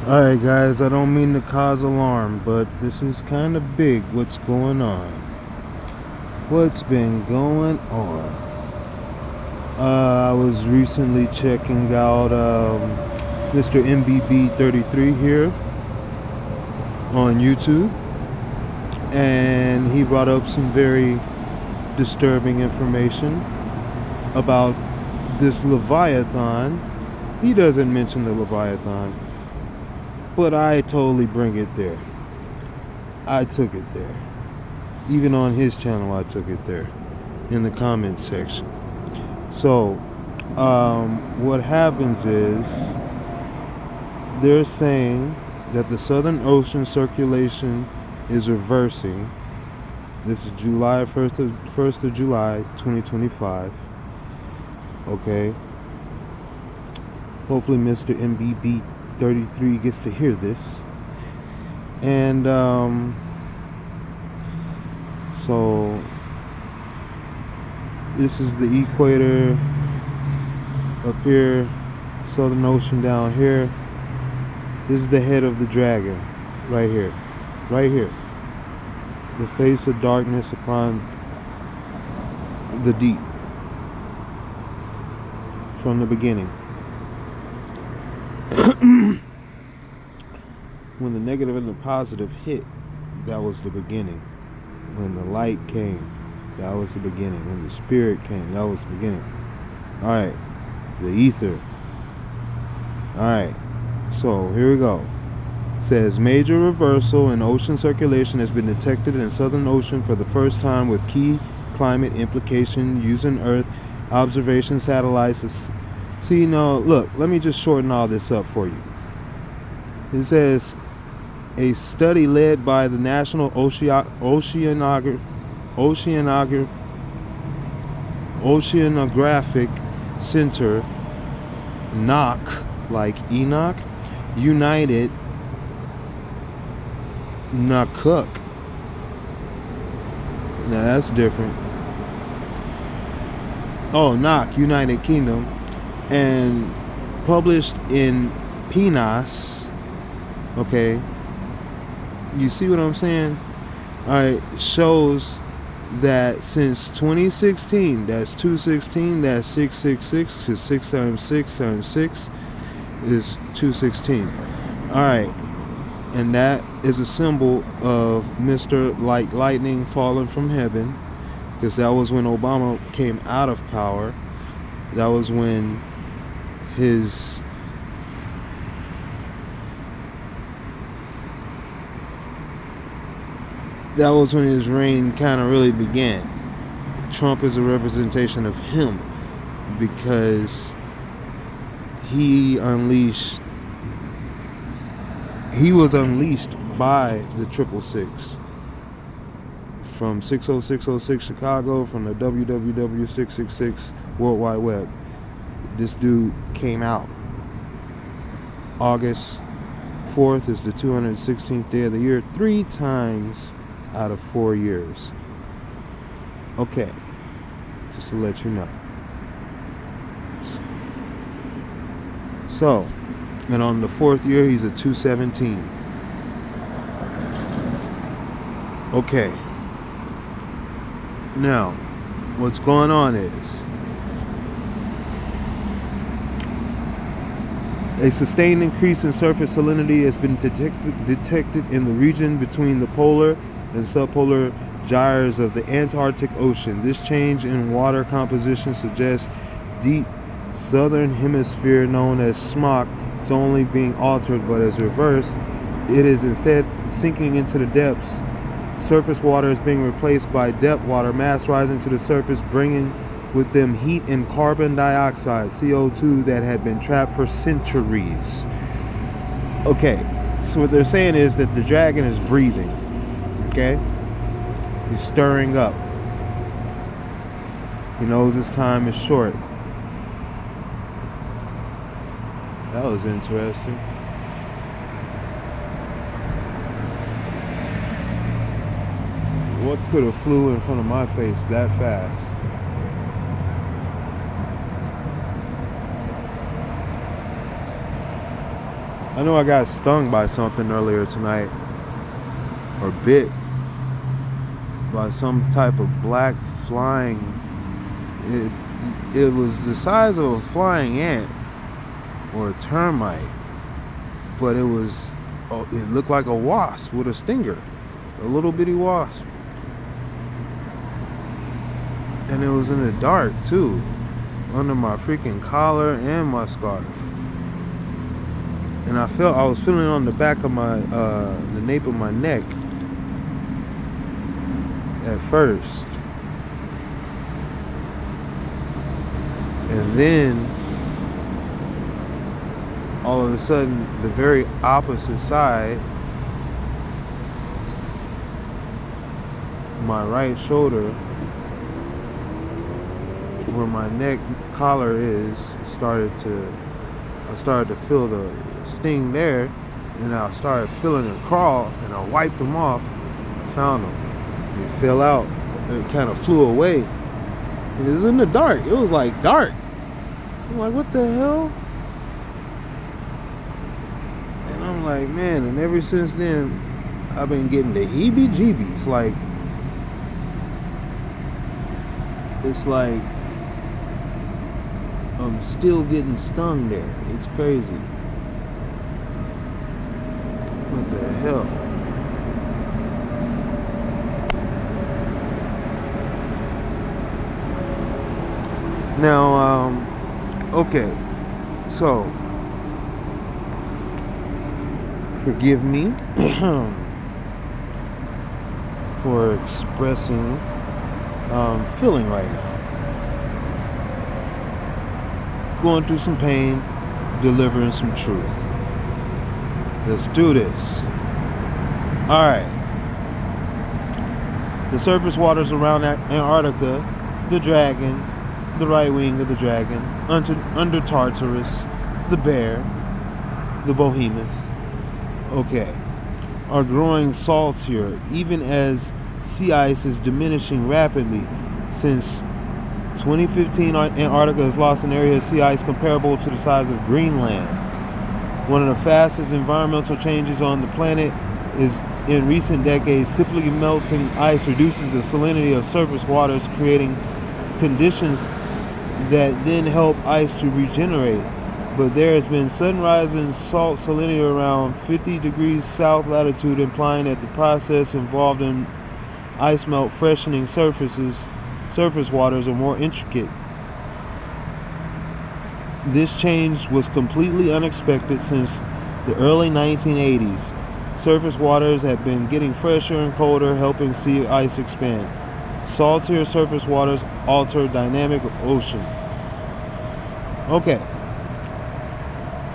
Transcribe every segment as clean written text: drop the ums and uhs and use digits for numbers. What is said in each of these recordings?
Alright, guys, I don't mean to cause alarm, but this is kind of big. What's going on? What's been going on? I was recently checking out Mr. MBB33 here on YouTube, and he brought up some very disturbing information about this Leviathan. He doesn't mention the Leviathan, but I totally bring it there. I took it there. Even on his channel, I took it there in the comments section. So, what happens is they're saying that the Southern Ocean circulation is reversing. This is July 1st of July 2025. Okay. Hopefully Mr. MBB33 gets to hear this. And so this is the equator up here, Southern Ocean down here. This is the head of the dragon, right here, right here. The face of darkness upon the deep from the beginning. When the negative and the positive hit, that was the beginning. When the light came, that was the beginning. When the spirit came, that was the beginning. Alright, the ether. Alright, so here we go. It says major reversal in ocean circulation has been detected in the Southern Ocean for the first time with key climate implication using Earth observation satellites. See, no, look, let me just shorten all this up for you. It says a study led by the National Oceanographic Center, NOC, like Enoch, United Nakuk. Now that's different. Oh, NOC, United Kingdom, and published in PNAS. Okay, you see what I'm saying? Alright, shows that since 2016, that's 216, that's 666, because 6 times 6 times 6 is 216. Alright, and that is a symbol of Mr. Like Lightning falling from heaven, because that was when Obama came out of power. That was when his reign kind of really began. Trump is a representation of him because he was unleashed by the 666 from 60606 Chicago, from the www 666 World Wide Web. This dude came out. August 4th is the 216th day of the year, 3 times out of 4 years. Okay, just to let you know. So, and on the 4th year, he's a 217. Okay. Now, what's going on is a sustained increase in surface salinity has been detected in the region between the polar and subpolar gyres of the Antarctic Ocean. This change in water composition suggests deep southern hemisphere, known as SMOC, is only being altered, but as reversed, it is instead sinking into the depths. Surface water is being replaced by depth water, mass rising to the surface, bringing with them heat and carbon dioxide, CO2, that had been trapped for centuries. Okay, so what they're saying is that the dragon is breathing. Okay? He's stirring up. He knows his time is short. That was interesting. What could have flew in front of my face that fast? I know I got stung by something earlier tonight, or bit by some type of black flying. It was the size of a flying ant or a termite, but it looked like a wasp with a stinger, a little bitty wasp, and it was in the dark too, under my freaking collar and my scarf. And I was feeling on the back of my the nape of my neck at first, and then all of a sudden the very opposite side, my right shoulder, where my neck collar is, I started to feel the sting there, and I started feeling it crawl, and I wiped them off. I found them. It fell out. It kind of flew away. It was in the dark. It was like dark. I'm like, what the hell? And I'm like, man, and ever since then, I've been getting the heebie-jeebies. Like, it's like I'm still getting stung there. It's crazy. What the hell? Now, okay, so forgive me for expressing feeling right now. Going through some pain, delivering some truth. Let's do this. Alright. The surface waters around Antarctica, the Dragon, the right wing of the Dragon, under Tartarus, the Bear, the Behemoth, are growing saltier, even as sea ice is diminishing rapidly. Since 2015, Antarctica has lost an area of sea ice comparable to the size of Greenland. One of the fastest environmental changes on the planet is in recent decades. Typically, melting ice reduces the salinity of surface waters, creating conditions that then help ice to regenerate. But there has been sudden rise in salt salinity around 50 degrees south latitude, implying that the process involved in ice melt freshening surface waters are more intricate. This change was completely unexpected since the early 1980s. Surface waters have been getting fresher and colder, helping sea ice expand. Saltier surface waters alter dynamic of ocean. Okay.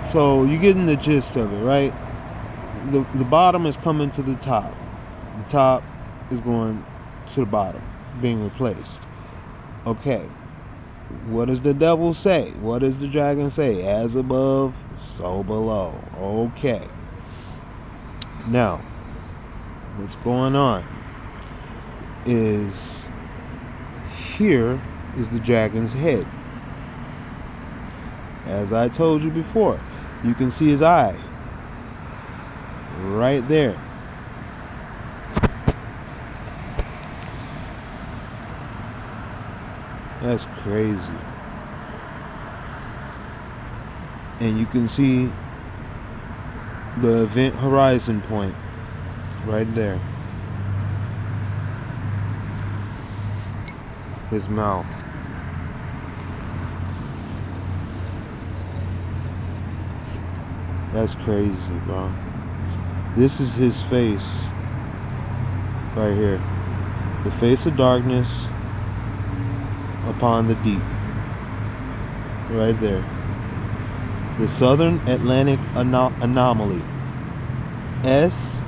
So you're getting the gist of it, right? The bottom is coming to the top. The top is going to the bottom, being replaced. Okay. What does the devil say? What does the dragon say? As above, so below. Okay. Now, what's going on is here is the dragon's head. As I told you before, you can see his eye right there. That's crazy. And you can see the event horizon point right there. His mouth. That's crazy, bro. This is his face right here. The face of darkness upon the deep. Right there. The Southern Atlantic Anomaly. S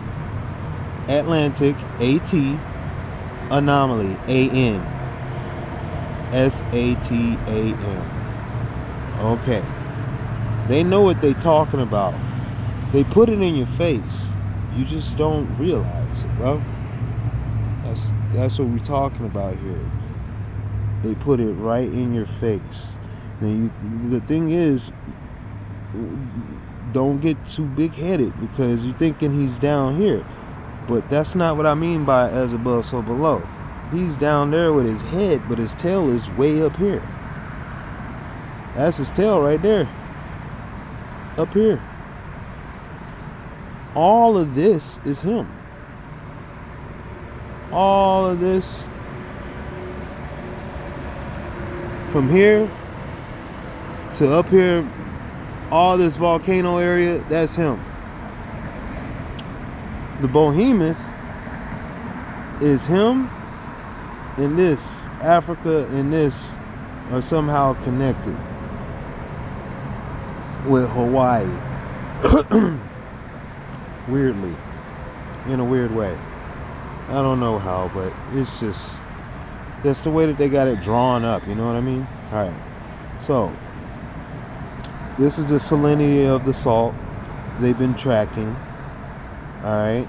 Atlantic AT Anomaly AN SATAN. Okay. They know what they talking about. They put it in your face. You just don't realize it, bro. That's what we're talking about here. They put it right in your face. Now the thing is, don't get too big-headed because you're thinking he's down here. But that's not what I mean by as above, so below. He's down there with his head, but his tail is way up here. That's his tail right there. Up here. All of this is him. All of this from here to up here, all this volcano area, that's him. The behemoth is him, and this, Africa and this, are somehow connected with Hawaii. Weirdly. In a weird way. I don't know how, but it's just, that's the way that they got it drawn up, you know what I mean? Alright, so this is the salinity of the salt they've been tracking. Alright.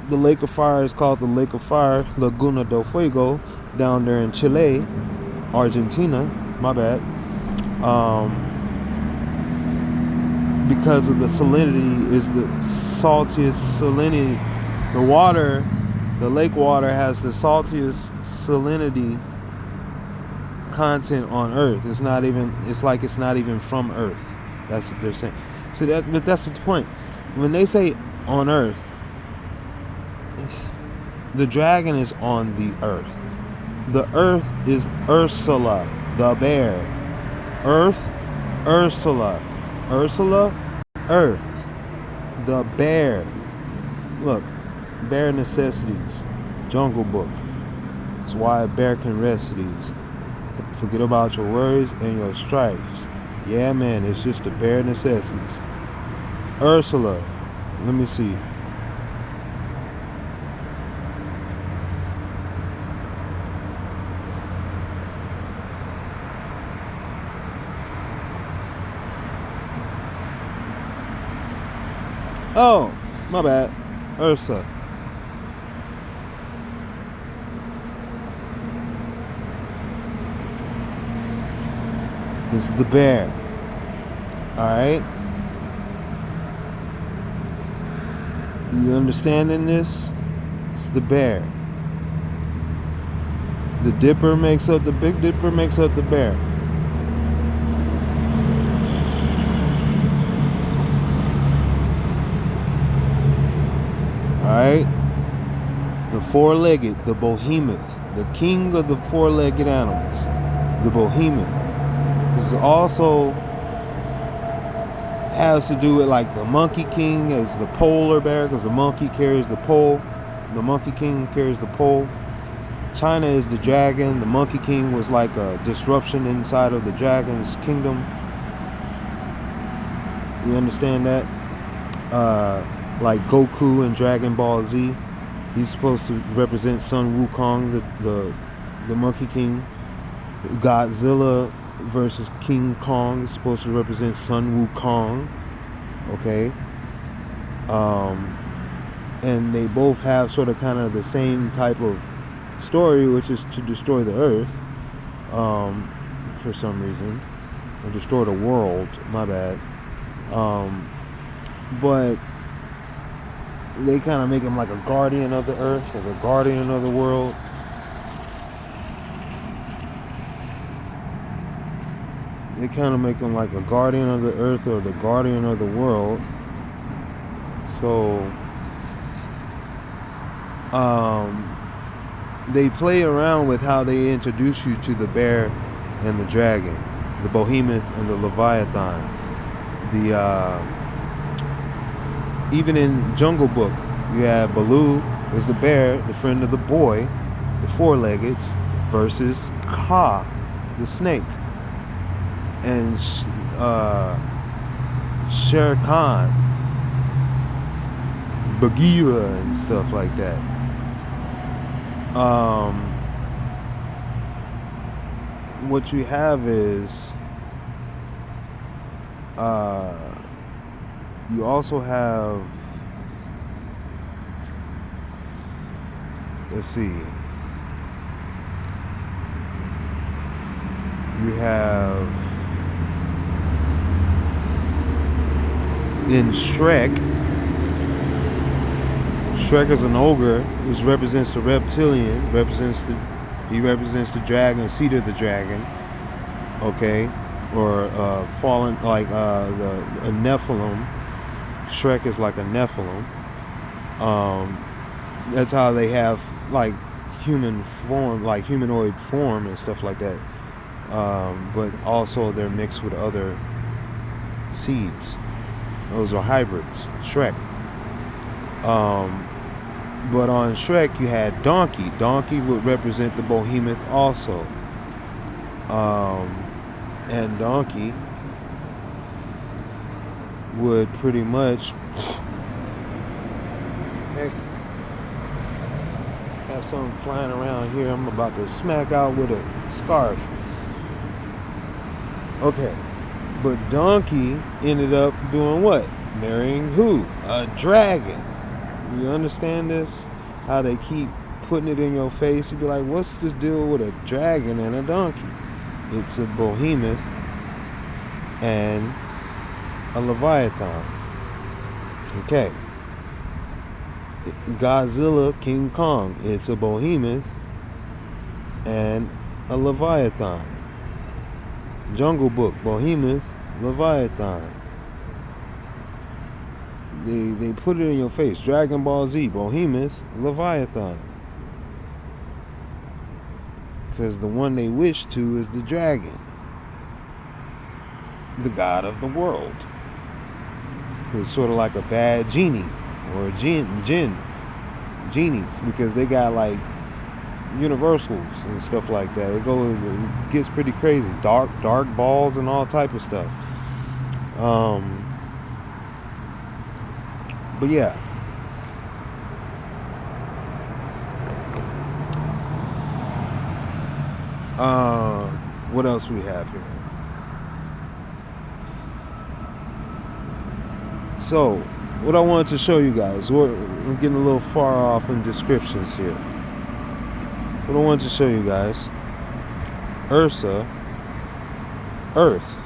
The Lake of Fire is called the Lake of Fire, Laguna del Fuego, down there in Chile, Argentina, my bad. Because of the salinity, is the saltiest salinity. The water, the lake water, has the saltiest salinity content on Earth. It's not even, it's like it's not even from Earth. That's what they're saying. So but that's the point. When they say on Earth, the dragon is on the Earth. The Earth is Ursula, the bear. Earth, Ursula. Ursula, Earth, the bear. Look, bare necessities, Jungle Book. That's why a bear can rest these. Forget about your worries and your strifes. Yeah, man, it's just the bare necessities. Ursula, let me see. Oh, my bad. Ursa. This is the bear. Alright? You understanding this? It's the bear. The Dipper makes up, the Big Dipper makes up the bear. Alright? The four-legged, the behemoth, the king of the four-legged animals, the behemoth. This is also has to do with like the Monkey King as the polar bear, because the monkey carries the pole. The Monkey King carries the pole. China is the dragon. The Monkey King was like a disruption inside of the dragon's kingdom. You understand that? Like Goku in Dragon Ball Z, he's supposed to represent Sun Wukong, the Monkey King. Godzilla versus King Kong is supposed to represent Sun Wukong. Okay. And they both have sort of kind of the same type of story, which is to destroy the Earth, for some reason, or destroy the world. My bad. But they kind of make him like a guardian of the Earth, or the guardian of the world. They kind of make him like a guardian of the Earth or the guardian of the world. So, they play around with how they introduce you to the bear and the dragon, the behemoth and the leviathan. Even in Jungle Book, you have Baloo is the bear, the friend of the boy, the four-leggeds, versus Ka, the snake, and Shere Khan, Bagheera, and stuff like that. What you have is you also have, let's see, You have in Shrek. Shrek is an ogre, which represents the reptilian. He represents the dragon, seed of the dragon. Okay, or fallen, like a Nephilim. Shrek is like a Nephilim. That's how they have like human form, like humanoid form and stuff like that. But also they're mixed with other seeds. Those are hybrids. Shrek. But on Shrek you had Donkey. Donkey would represent the behemoth also. And Donkey would pretty much have something flying around here. I'm about to smack out with a scarf. Okay. But Donkey ended up doing what? Marrying who? A dragon. You understand this? How they keep putting it in your face. You'd be like, what's this deal with a dragon and a donkey? It's a behemoth and a leviathan. Okay. Godzilla, King Kong. It's a behemoth and a leviathan. Jungle Book, behemoth, leviathan. They put it in your face. Dragon Ball Z, behemoth, leviathan. Because the one they wish to is the dragon, the god of the world. It's sort of like a bad genie or a genies, because they got like universals and stuff like that. It gets pretty crazy. Dark balls and all type of stuff. But yeah. What else we have here? So, what I wanted to show you guys, we're getting a little far off in descriptions here. What I wanted to show you guys, Ursa, Earth.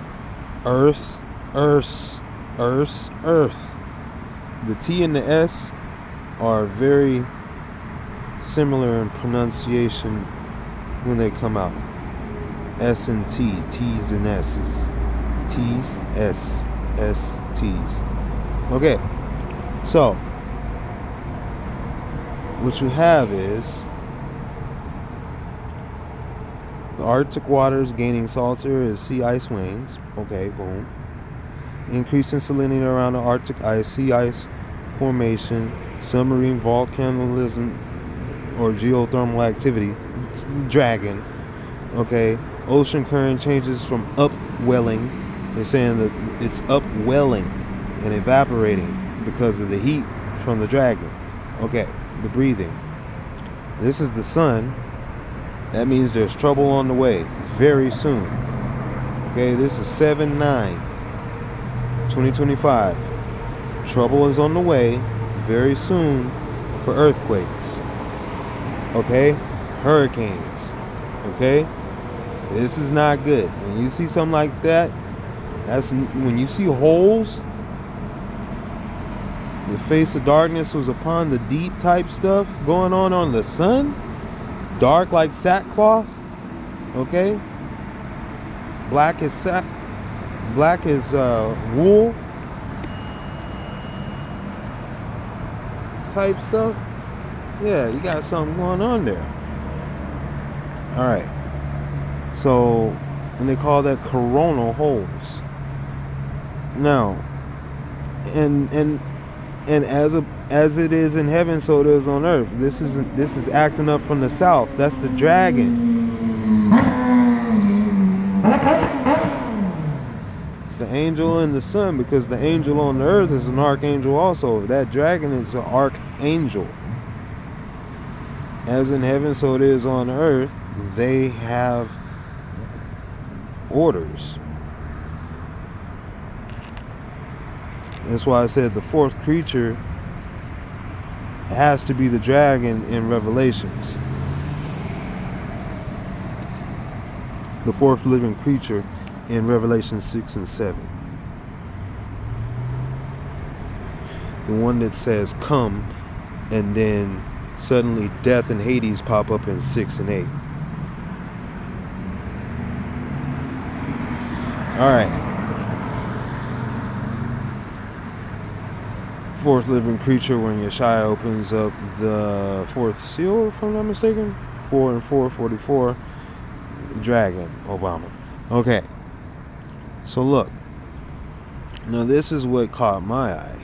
The T and the S are very similar in pronunciation when they come out. S and T, T's and S's. T's, S, S, T's. Okay, so what you have is the Arctic waters gaining saltier as sea ice wanes. Okay, boom. Increasing salinity around the Arctic ice, sea ice formation, submarine volcanism or geothermal activity. Dragon. Okay, ocean current changes from upwelling. They're saying that it's upwelling and evaporating because of the heat from the dragon. Okay, the breathing. This is the sun. That means there's trouble on the way very soon. Okay, this is 7/9/2025. Trouble is on the way very soon for earthquakes. Okay, hurricanes. Okay, this is not good. When you see something like that, that's when you see holes. The face of darkness was upon the deep type stuff going on the sun. Dark like sackcloth. Okay. Black as wool type stuff. Yeah, you got something going on there. All right. So, and they call that coronal holes. Now, and as it is in heaven, so it is on earth. This is acting up from the south. That's the dragon. It's the angel and the sun, because the angel on the earth is an archangel also. That dragon is an archangel. As in heaven, so it is on earth. They have orders. That's why I said the fourth creature has to be the dragon in Revelations. the fourth living creature in Revelation 6 and 7. The one that says come, and then suddenly death and Hades pop up in 6 and 8. Alright. Fourth living creature, when Yeshua opens up the fourth seal, if I'm not mistaken. 4 and 4, 44. Dragon, Obama. Okay. So look. Now this is what caught my eye.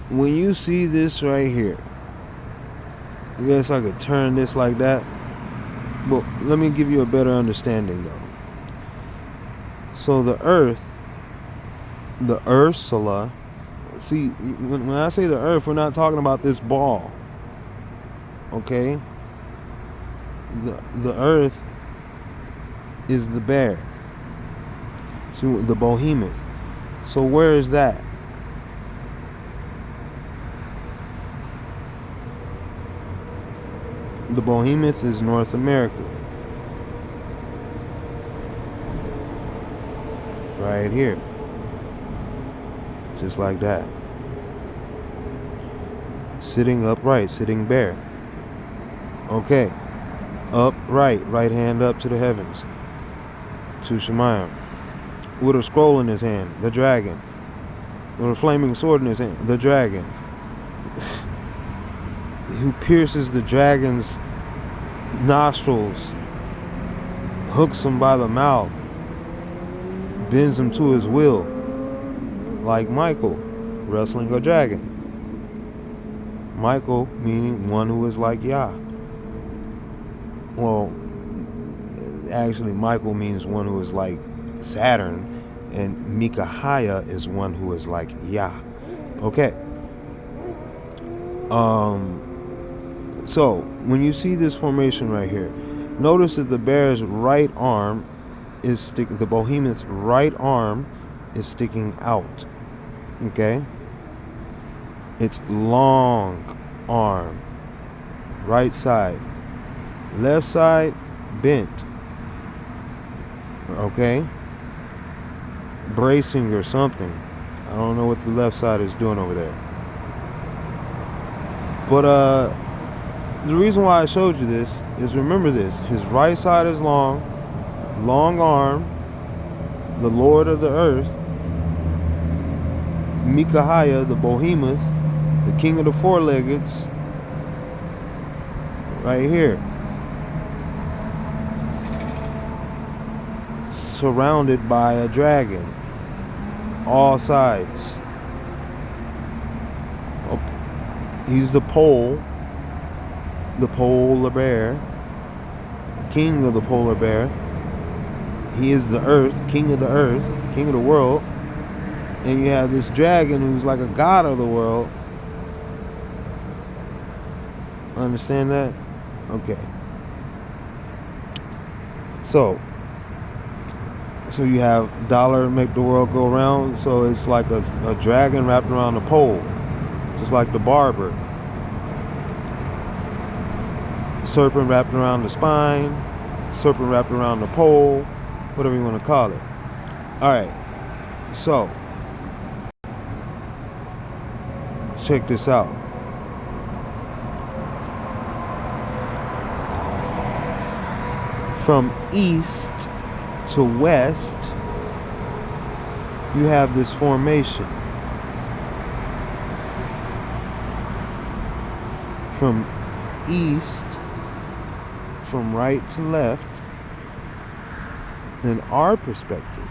When you see this right here, I guess I could turn this like that. But let me give you a better understanding though. So the earth, the Ursula, see, when I say the earth, we're not talking about this ball. Okay? The earth is the bear. So the behemoth. So where is that? The behemoth is North America. Right here. Just like that. Sitting upright, sitting bare. Okay. Upright, right hand up to the heavens. To Shemayim. With a scroll in his hand, the dragon. With a flaming sword in his hand, the dragon. Who pierces the dragon's nostrils, hooks him by the mouth, bends him to his will, like Michael wrestling a dragon. Michael meaning one who is like Yah. Well, actually Michael means one who is like Saturn, and Mikahiah is one who is like Yah. Okay. So when you see this formation right here, notice that the bear's right arm is the behemoth's right arm is sticking out. Okay? It's long arm. Right side. Left side bent. Okay? Bracing or something. I don't know what the left side is doing over there. But the reason why I showed you this is, remember this, his right side is long arm, the Lord of the earth, Mikahiah, the behemoth, the king of the four-leggeds, right here, surrounded by a dragon, all sides. He's the polar bear, king of the polar bear. He is the earth, king of the world. And you have this dragon who's like a god of the world. Understand that? Okay. So you have dollar make the world go round. So it's like a dragon wrapped around the pole. Just like the barber. Serpent wrapped around the spine. Serpent wrapped around the pole. Whatever you want to call it. Alright. So, check this out. From east to west, you have this formation. From east, from right to left, in our perspective,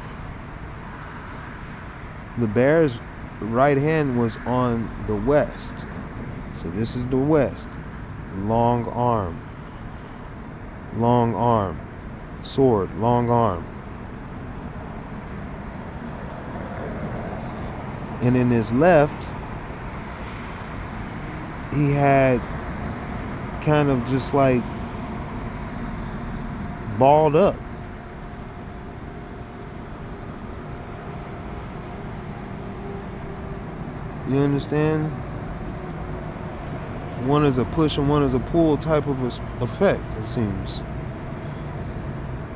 the bear's right hand was on the west. So this is the west. Long arm. Sword, long arm. And in his left, he had kind of just like balled up. You understand? One is a push and one is a pull type of effect, it seems.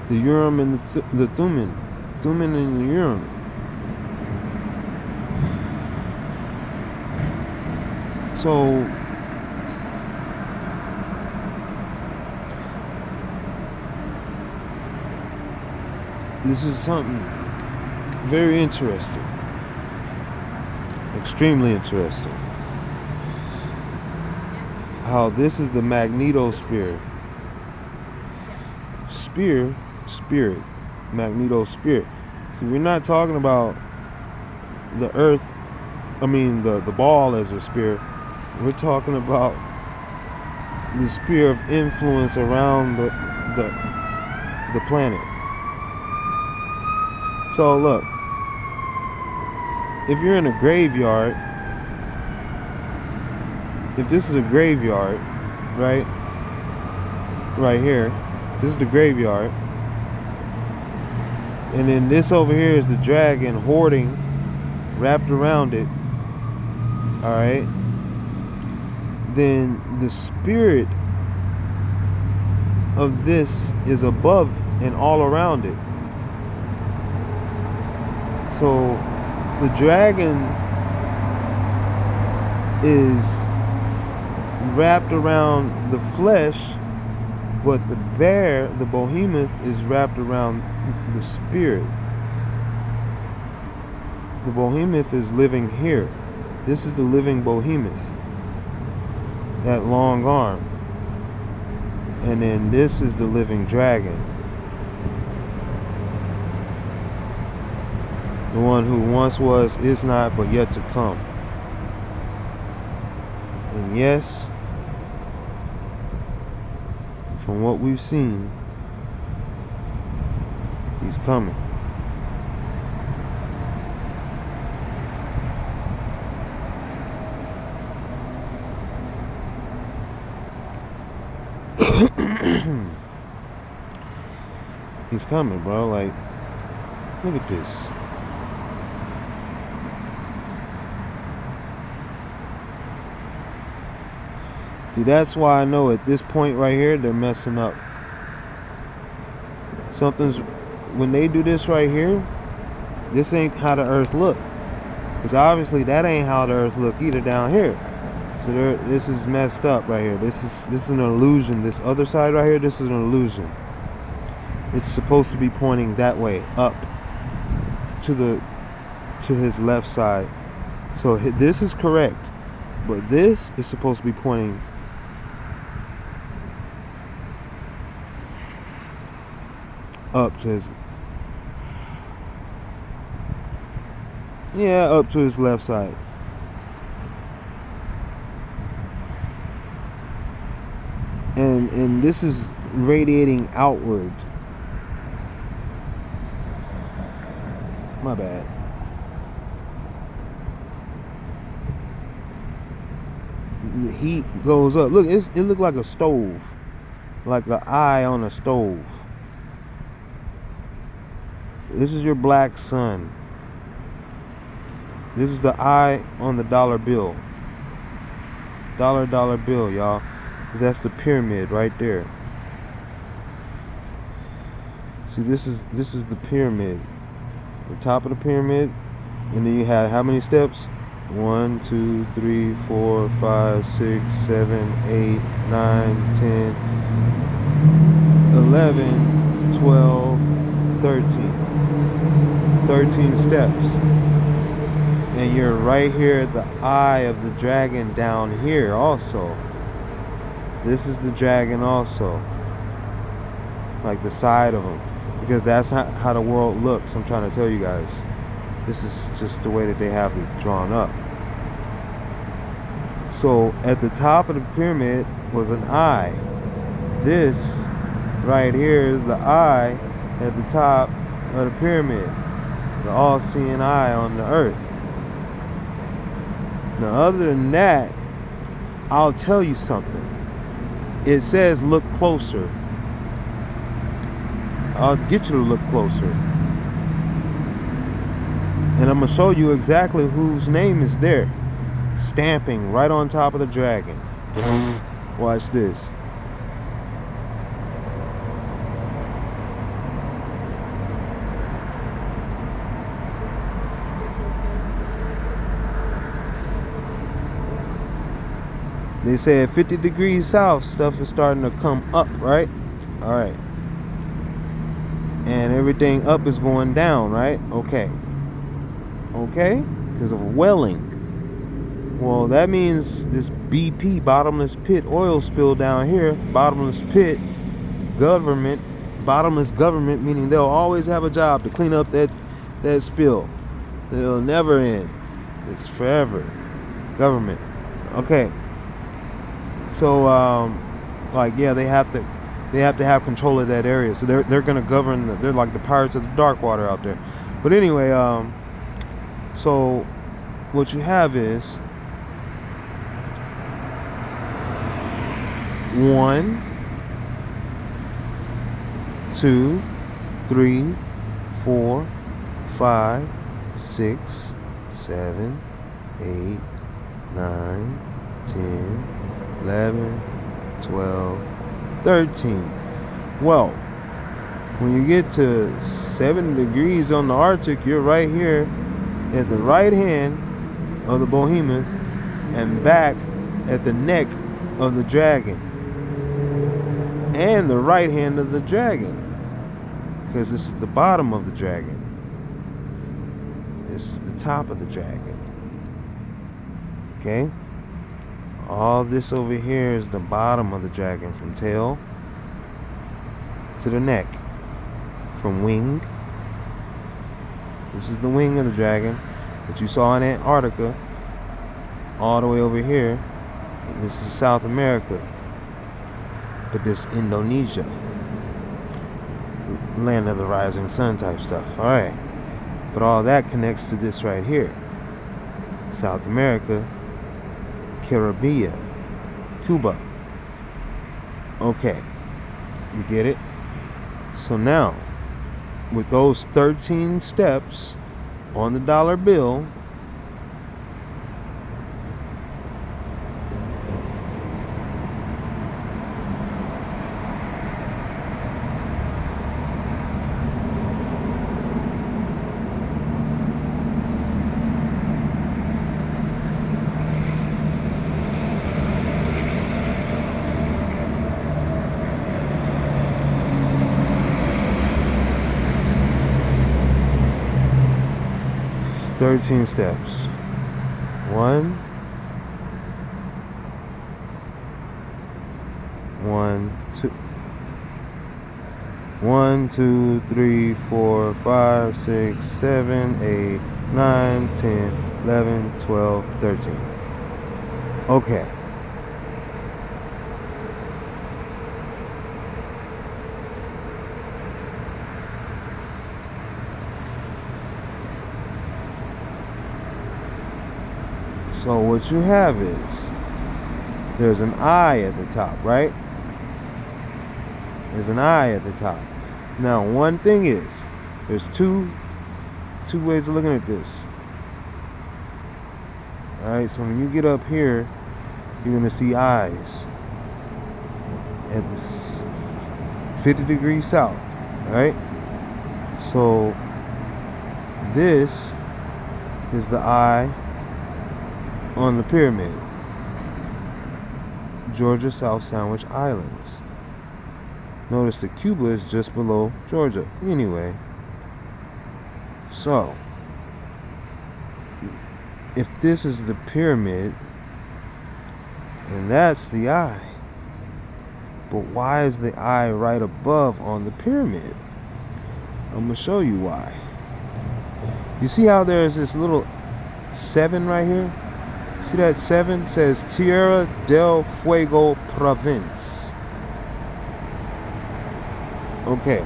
The Urim and the Thummim. Thummim and the Urim. So this is something very interesting. Extremely interesting. How this is the magnetosphere. Spirit. Magnetosphere. See, we're not talking about the earth, the ball as a sphere. We're talking about the sphere of influence around the planet. So look, if you're in a graveyard, if this is a graveyard, right here, this is the graveyard, and then this over here is the dragon hoarding wrapped around it, all right, then the spirit of this is above and all around it. So the dragon is wrapped around the flesh, but the bear, the behemoth, is wrapped around the spirit. The behemoth is living here. This is the living behemoth, that long arm. And then this is the living dragon, the one who once was, is not, but yet to come. And yes, from what we've seen, he's coming. He's coming, bro. Like, look at this. See, that's why I know at this point right here, they're messing up. When they do this right here, this ain't how the earth look. Because obviously that ain't how the earth look either down here. So this is messed up right here. This is an illusion. This other side right here, this is an illusion. It's supposed to be pointing that way, up to his left side. So this is correct, but this is supposed to be pointing up to his, up to his left side. And this is radiating outward. My bad. The heat goes up. Look, it looks like a stove, like an eye on a stove. This is your black sun. This is the eye on the dollar bill. Dollar bill, y'all. That's the pyramid right there. See, this is the pyramid. The top of the pyramid, and then you have how many steps? 1, 2, 3, 4, 5, 6, 7, 8, 9, 10, 11, 12, 13. 13 steps. And you're right here at the eye of the dragon down here also. This is the dragon also. Like the side of him. Because that's how the world looks. I'm trying to tell you guys. This is just the way that they have it drawn up. So at the top of the pyramid was an eye. This right here is the eye at the top of the pyramid. The all-seeing eye on the earth. Now other than that, I'll tell you something. It says look closer. I'll get you to look closer. And I'm going to show you exactly whose name is there. Stamping right on top of the dragon. Watch this. They say at 50 degrees south, stuff is starting to come up, right? All right. And everything up is going down, right? Okay. Okay? Because of welling. Well, that means this BP, bottomless pit oil spill down here, bottomless pit government, bottomless government, meaning they'll always have a job to clean up that spill. It'll never end. It's forever. Government. Okay. So, like, yeah, they have to have control of that area. So they're gonna govern. They're like the pirates of the dark water out there. But anyway, so what you have is 1, 2, 3, 4, 5, 6, 7, 8, 9, 10, 11, 12, 13. Well, when you get to 7 degrees on the Arctic, you're right here at the right hand of the behemoth and back at the neck of the dragon and the right hand of the dragon, because this is the bottom of the dragon. This is the top of the dragon. Okay? All this over here is the bottom of the dragon, from tail to the neck, from wing. This is the wing of the dragon that you saw in Antarctica, all the way over here. This is South America, but this Indonesia, land of the rising sun type stuff. All right, but all that connects to this right here, South America, Caribbean, Cuba. Okay, you get it? So now, with those 13 steps on the dollar bill, it's 13 steps. 1, 2, 3, 4, 5, 6, 7, 8, 9, 10, 11, 12, 13. Okay. So what you have is, there's an eye at the top, right? There's an eye at the top. Now, one thing is, there's two ways of looking at this. All right, so when you get up here, you're gonna see eyes at this 50 degrees south, right? So this is the eye on the pyramid, Georgia South Sandwich Islands. Notice that Cuba is just below Georgia. Anyway, so if this is the pyramid and that's the eye, but why is the eye right above on the pyramid? I'm gonna show you why. You see how there's this little 7 right here? See that 7? It says Tierra del Fuego Province. Okay.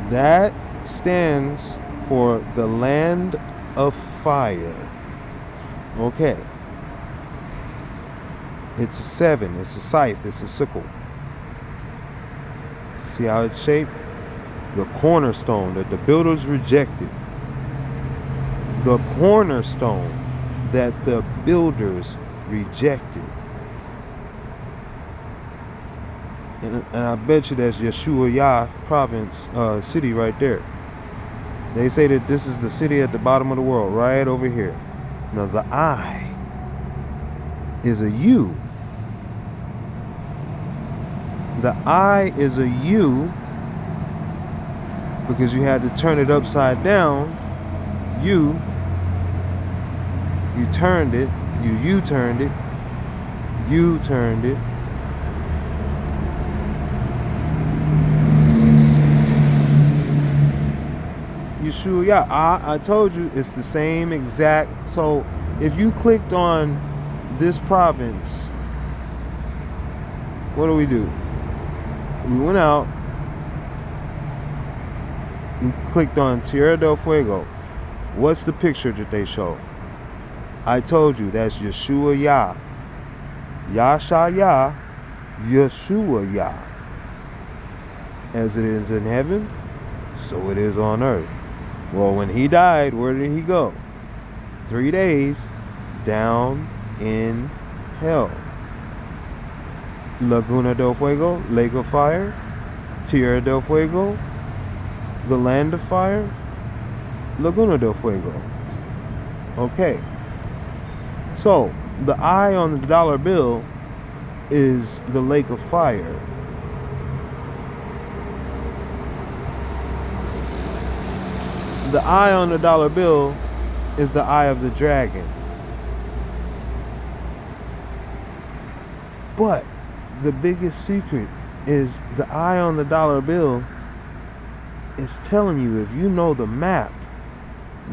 That stands for the land of fire. Okay. It's a 7. It's a scythe. It's a sickle. See how it's shaped? The cornerstone that the builders rejected. The cornerstone that the builders rejected. And I bet you that's Ushuaia province, city right there. They say that this is the city at the bottom of the world, right over here. Now the eye is a U. The I is a U because you had to turn it upside down. You turned it. You turned it. You turned it. Yeshua, yeah, I told you it's the same exact. So if you clicked on this province, what do? We went out, we clicked on Tierra del Fuego. What's the picture that they show? I told you that's Yeshua Yah. Yashaya, Yeshua Yah. As it is in heaven, so it is on earth. Well, when he died, where did he go? 3 days down in hell. Laguna del Fuego, Lake of Fire. Tierra del Fuego, the land of fire. Laguna del Fuego. Okay. So, the I on the dollar bill is the lake of fire. The eye on the dollar bill is the eye of the dragon. But the biggest secret is the eye on the dollar bill is telling you, if you know the map,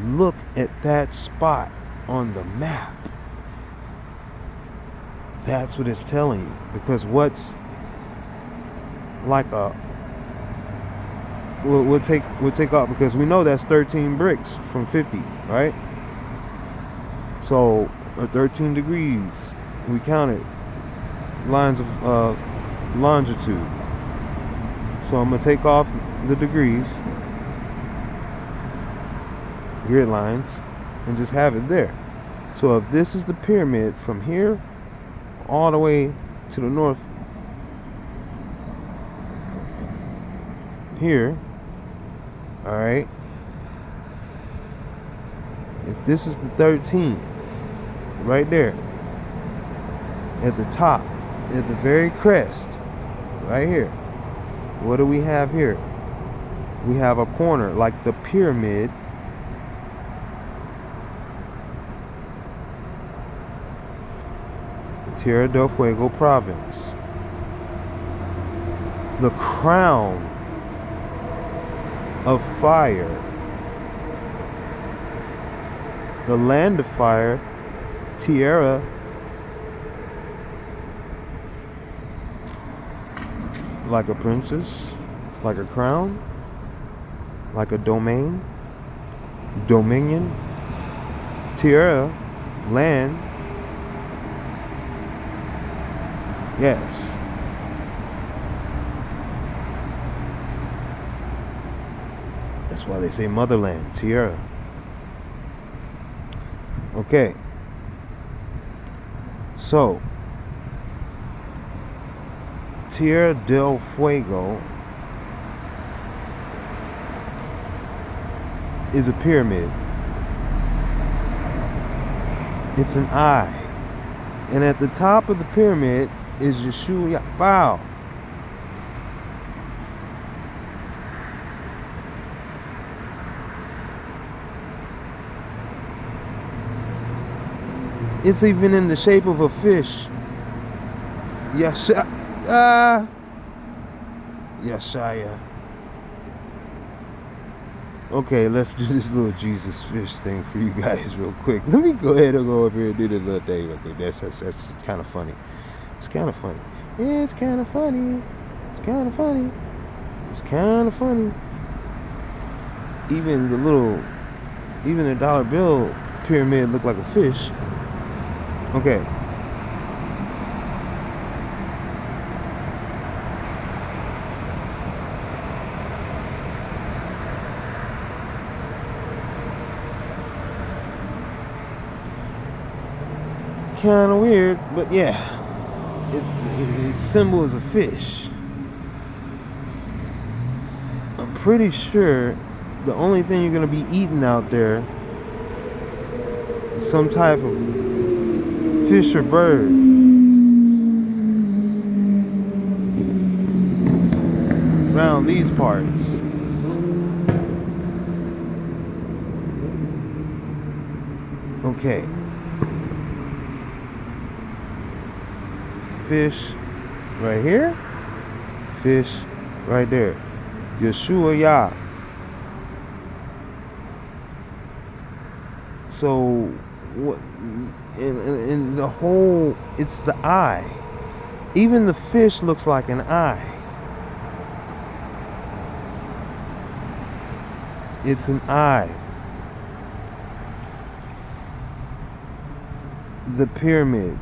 look at that spot on the map. That's what it's telling you. Because what's like a We'll take off, because we know that's 13 bricks from 50, right? So 13 degrees, we counted lines of longitude. So I'm gonna take off the degrees, grid lines, and just have it there. So if this is the pyramid from here all the way to the north here, all right, if this is the 13 right there at the top, at the very crest right here, what do we have here? We have a corner like the pyramid. Tierra del Fuego province. The crown of fire. The land of fire. Tierra. Like a princess. Like a crown. Like a domain. Dominion. Tierra. Land. Yes. That's why they say motherland, Tierra. Okay. So, Tierra del Fuego is a pyramid. It's an eye. And at the top of the pyramid is Yeshua. Wow. It's even in the shape of a fish. Yeshaya. Okay, let's do this little Jesus fish thing for you guys real quick. Let me go ahead and go over here and do this little thing real quick. That's kind of funny. It's kind of funny. Yeah, it's kind of funny. It's kind of funny. It's kind of funny. Even the dollar bill pyramid looked like a fish. Okay. Kind of weird, but yeah, its symbol is a fish. I'm pretty sure the only thing you're gonna be eating out there is some type of fish or bird? Around these parts. Okay. Fish right here. Fish right there. Yeshua Yah. So what in the whole, it's the eye. Even the fish looks like an eye. It's an eye. The pyramid.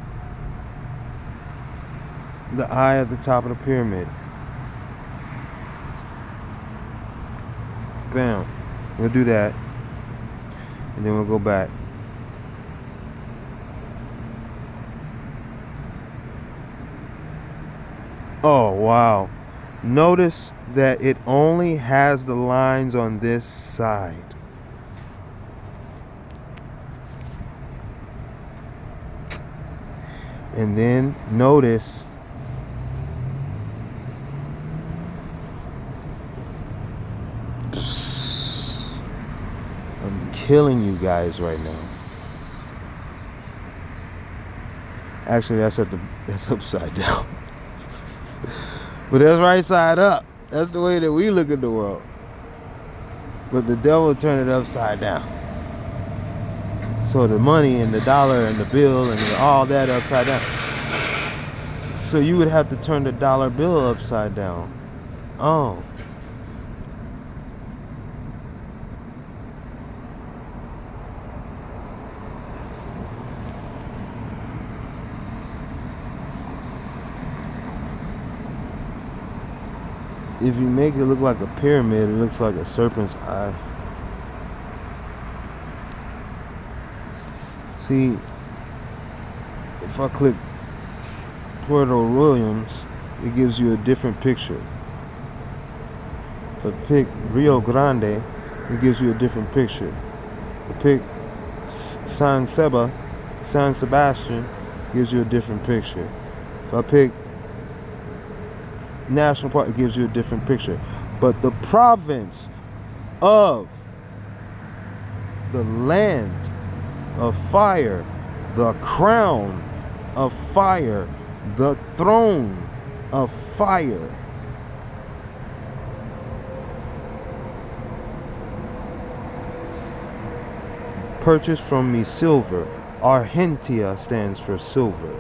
The eye at the top of the pyramid. Bam. We'll do that. And then we'll go back. Oh, wow. Notice that it only has the lines on this side. And then notice I'm killing you guys right now. Actually, that's upside down. But that's right side up. That's the way that we look at the world. But the devil turned it upside down. So the money and the dollar and the bill and all that upside down. So you would have to turn the dollar bill upside down. Oh. If you make it look like a pyramid, it looks like a serpent's eye. See, if I click Puerto Williams, it gives you a different picture. If I pick Rio Grande, it gives you a different picture. If I pick San Sebastian, gives you a different picture. If I pick National Park, it gives you a different picture. But the province of the land of fire, the crown of fire, the throne of fire, purchased from me silver. Argentia stands for silver.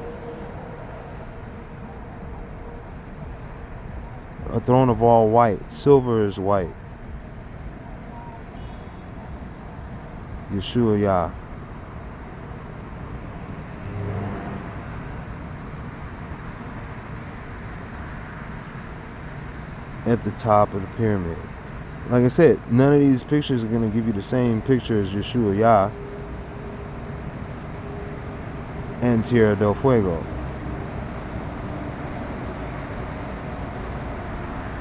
A throne of all white. Silver is white. Yeshua Yah. At the top of the pyramid. Like I said, none of these pictures are going to give you the same picture as Yeshua Yah and Tierra del Fuego.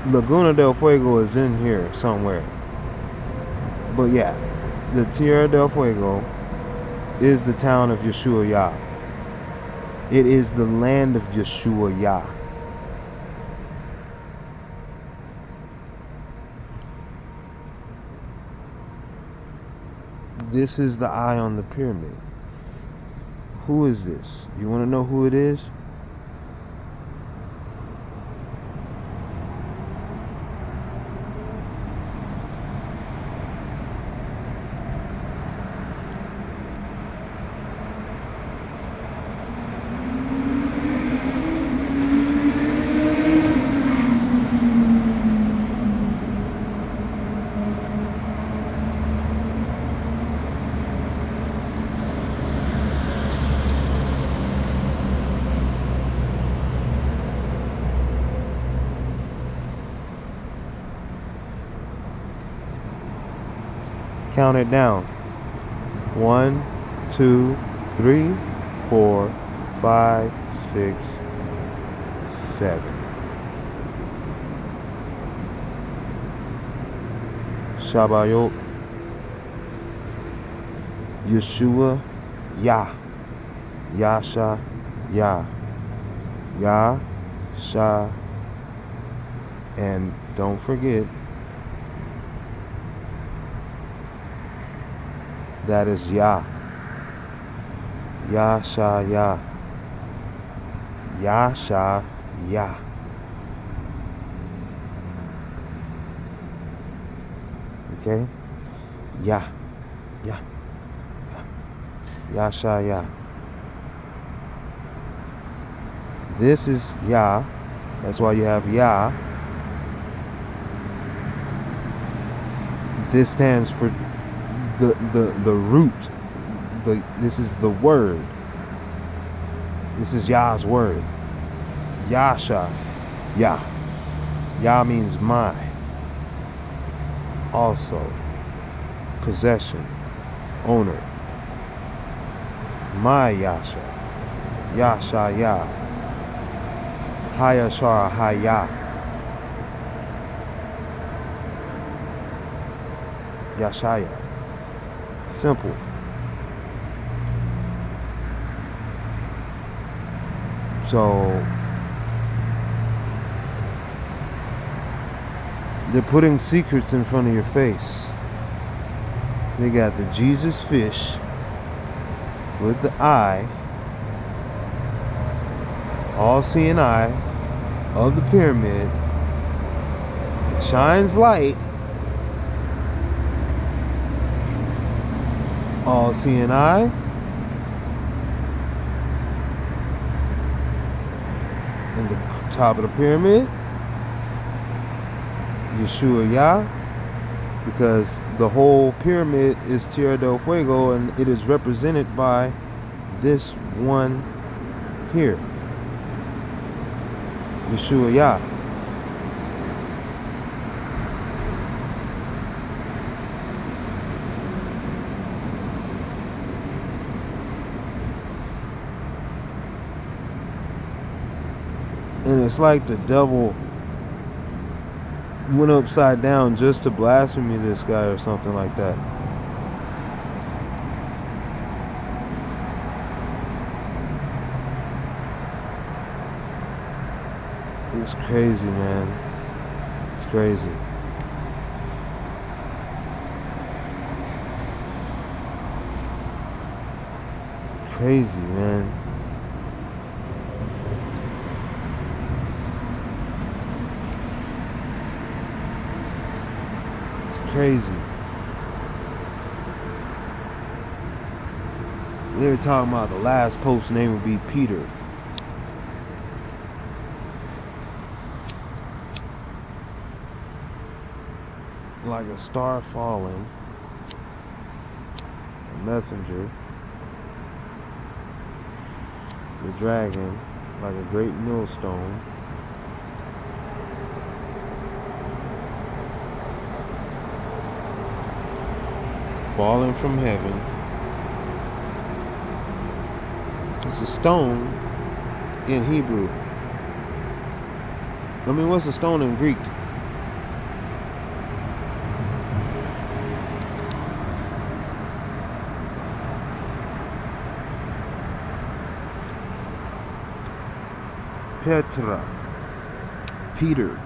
Laguna del Fuego is in here somewhere. But yeah, the Tierra del Fuego is the town of Yeshua Yah. It is the land of Yeshua Yah. This is the eye on the pyramid. Who is this? You want to know who it is? Count it down. 1, 2, 3, 4, 5, 6, 7. Shabbayot. Yeshua Yah. Yasha, Ya. Ya, Sha, and don't forget, that is Ya. Ya, Sha, Ya. Ya, Sha, Ya. Okay? Ya, Ya, Ya. Ya, Sha, Ya. This is Ya. That's why you have Ya. This stands for the root. This is the word. This is Yah's word. Yasha. Ya. Ya means my. Also. Possession. Owner. My Yasha. Yasha Ya. Haya Shara Haya. Yashaya. Simple. So they're putting secrets in front of your face. They got the Jesus fish with the eye, all-seeing eye of the pyramid. It shines light. All-seeing eye. In the top of the pyramid, Yeshua Yah, because the whole pyramid is Tierra del Fuego and it is represented by this one here, Yeshua Yah. And it's like the devil went upside down just to blaspheme this guy or something like that. It's crazy, man. It's crazy. Crazy, man. It's crazy. They were talking about the last pope's name would be Peter. Like a star falling, a messenger, the dragon, like a great millstone. Falling from heaven. It's a stone in Hebrew. I mean, what's a stone in Greek? Petra. Peter.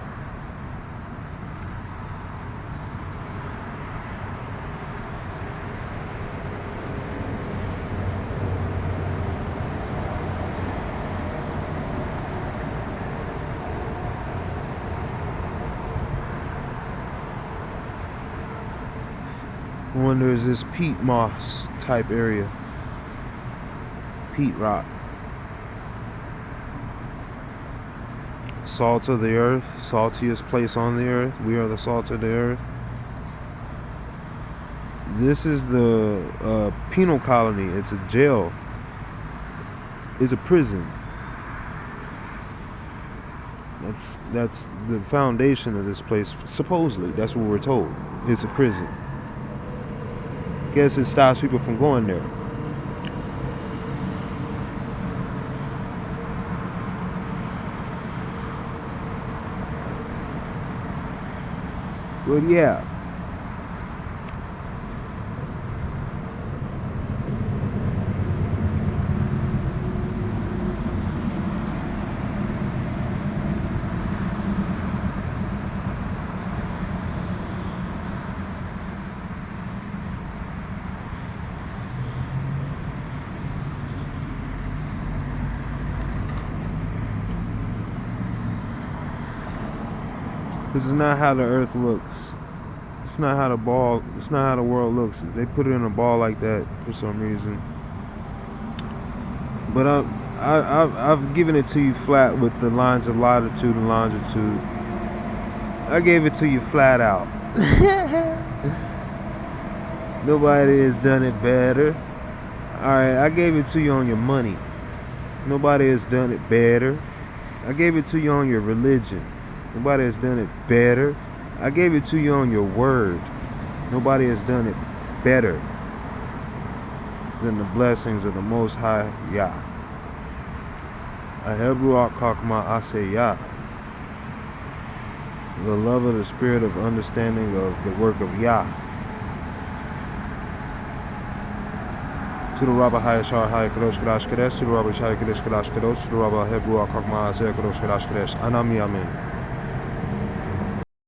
I wonder, is this peat moss type area? Peat rock. Salt of the earth, saltiest place on the earth. We are the salt of the earth. This is the penal colony. It's a jail. It's a prison. That's the foundation of this place. Supposedly, that's what we're told. It's a prison. Guess it stops people from going there. But yeah. This is not how the earth looks. It's not how the world looks. They put it in a ball like that for some reason. But I've given it to you flat with the lines of latitude and longitude. I gave it to you flat out. Nobody has done it better. Alright, I gave it to you on your money. Nobody has done it better. I gave it to you on your religion. Nobody has done it better. I gave it to you on your word. Nobody has done it better than the blessings of the Most High Yah. Aheb Ruach Kakma Aseh Yah. The love of the spirit of understanding of the work of Yah. To the Rabbi Hayashar Hay Kadosh Kadash Kadesh, to the Rabbi Shai Kadesh Kadash Kadosh, to the Rabbi Aheb Ruach Kakma Aseh Kadosh Kadash Kadesh. Anami Amen.